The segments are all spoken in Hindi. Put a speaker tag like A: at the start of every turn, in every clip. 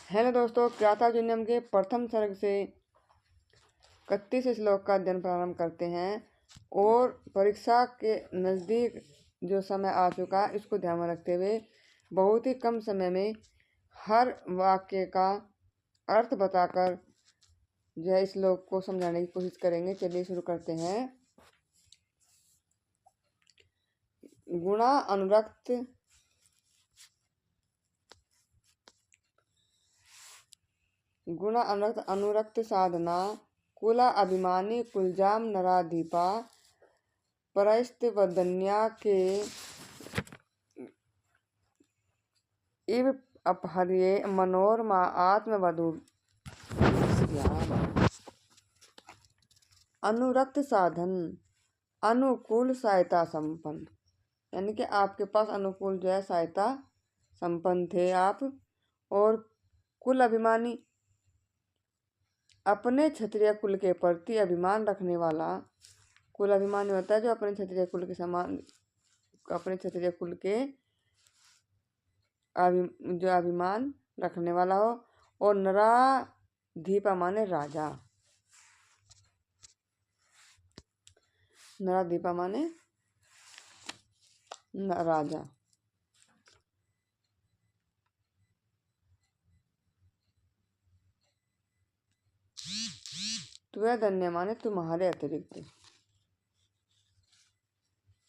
A: हेलो दोस्तों, क्रियातार्जुनीयम के प्रथम सर्ग से 31 श्लोक का अध्ययन प्रारंभ करते हैं। और परीक्षा के नज़दीक जो समय आ चुका है, इसको ध्यान में रखते हुए बहुत ही कम समय में हर वाक्य का अर्थ बताकर जो है श्लोक को समझाने की कोशिश करेंगे। चलिए शुरू करते हैं। गुणा अनुरक्त अनुरक्त साधना कुला अभिमानी कुलजाम नराधीपा परस्तिवदन्या के इव अपहर्ये मनोरमा आत्मवधु। अनुरक्त साधन अनुकूल सहायता संपन्न, यानी कि आपके पास अनुकूल जो है सहायता संपन्न थे आप। और कुल अभिमानी, अपने क्षत्रिय कुल के प्रति अभिमान रखने वाला। कुल अभिमानी होता है जो अपने क्षत्रिय कुल के समान, अपने क्षत्रिय कुल के जो अभिमान रखने वाला हो। और नराधीपा माने राजा, नराधीपा माने राजा। त्वदन्य माने तुम्हारे अतिरिक्त,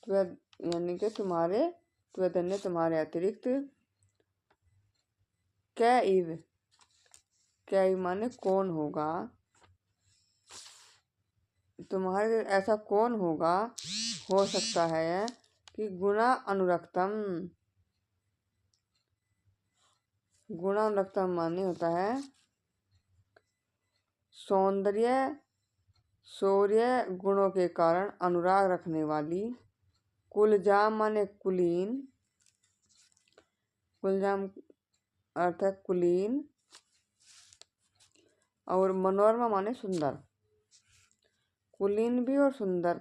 A: यानी कि त्वदन्य तुम्हारे अतिरिक्त। कै माने कौन होगा, तुम्हारे ऐसा कौन होगा, हो सकता है कि गुणा अनुरक्तम। गुणा अनुरक्तम माने होता है सौंदर्य शौर्य गुणों के कारण अनुराग रखने वाली। कुलजाम माने कुलीन, कुलजाम अर्थ है कुलीन। और मनोरमा माने सुंदर, कुलीन भी और सुंदर।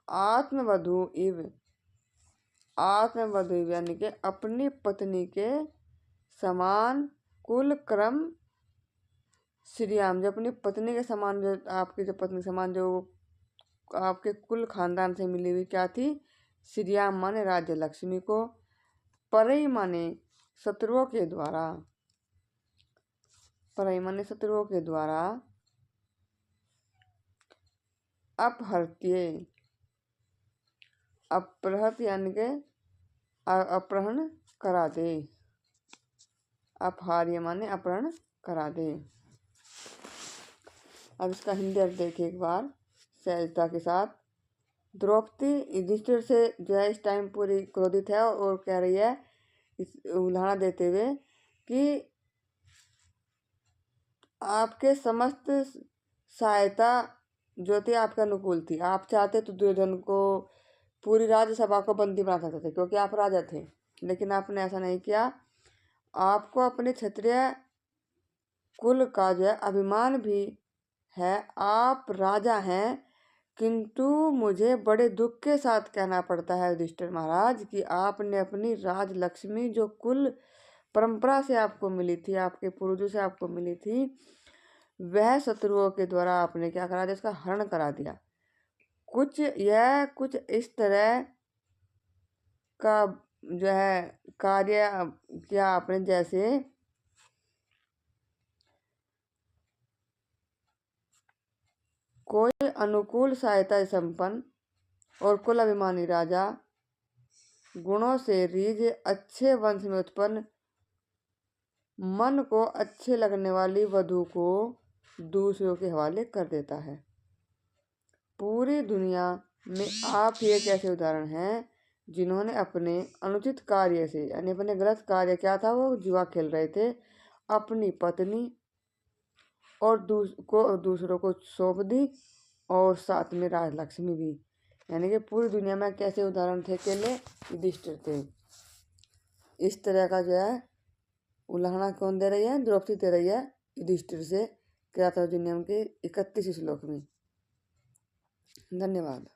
A: आत्मवधु इव, आत्मवधु यानी कि अपनी पत्नी के समान। कुल क्रम श्रीयाम, जो अपनी पत्नी के समान, जो आपकी जो पत्नी समान जो आपके कुल खानदान से मिली हुई क्या थी, श्रीयाम माने राज्य लक्ष्मी को। परई माने शत्रुओं के द्वारा, परई माने शत्रुओं के द्वारा। अपहर्त्ये, अपहृत यानी के अपहरण करा दे। अपहार्य माने अपहरण करा दे। अब इसका हिंदी अर्थ देखिए एक बार सहजता के साथ। द्रौपदी युधिष्ठिर से जो है इस टाइम पूरी क्रोधित है और कह रही है इस उदाहरण देते हुए कि आपके समस्त सहायता जो थी आपके अनुकूल थी। आप चाहते तो दुर्योधन को पूरी राज्यसभा को बंदी बना सकते थे, क्योंकि आप राजा थे, लेकिन आपने ऐसा नहीं किया। आपको अपने क्षत्रिय कुल का जो है अभिमान भी है, आप राजा हैं, किंतु मुझे बड़े दुख के साथ कहना पड़ता है युधिष्ठिर महाराज कि आपने अपनी राजलक्ष्मी जो कुल परंपरा से आपको मिली थी, आपके पूर्वजों से आपको मिली थी, वह शत्रुओं के द्वारा आपने क्या करा दिया, उसका हरण करा दिया। कुछ इस तरह का जो है कार्य किया आपने, जैसे कोई अनुकूल सहायता संपन्न और कुल अभिमानी राजा, गुणों से रीझ अच्छे वंश में उत्पन्न, मन को अच्छे लगने वाली वधु को दूसरों के हवाले कर देता है। पूरी दुनिया में आप ही एक ऐसे उदाहरण हैं जिन्होंने अपने अनुचित कार्य से, यानी अपने गलत कार्य क्या था, वो जुआ खेल रहे थे, अपनी पत्नी और दूसरों को सौंप दी, और साथ में राजलक्ष्मी भी। यानी कि पूरी दुनिया में कैसे उदाहरण थे, अकेले युधिष्ठिर थे। इस तरह का जो है उल्लाहना कौन दे रही है, द्रौपदी दे रही है युधिष्ठिर से, क्रियातार्जुनीयम के 31 श्लोक में। धन्यवाद।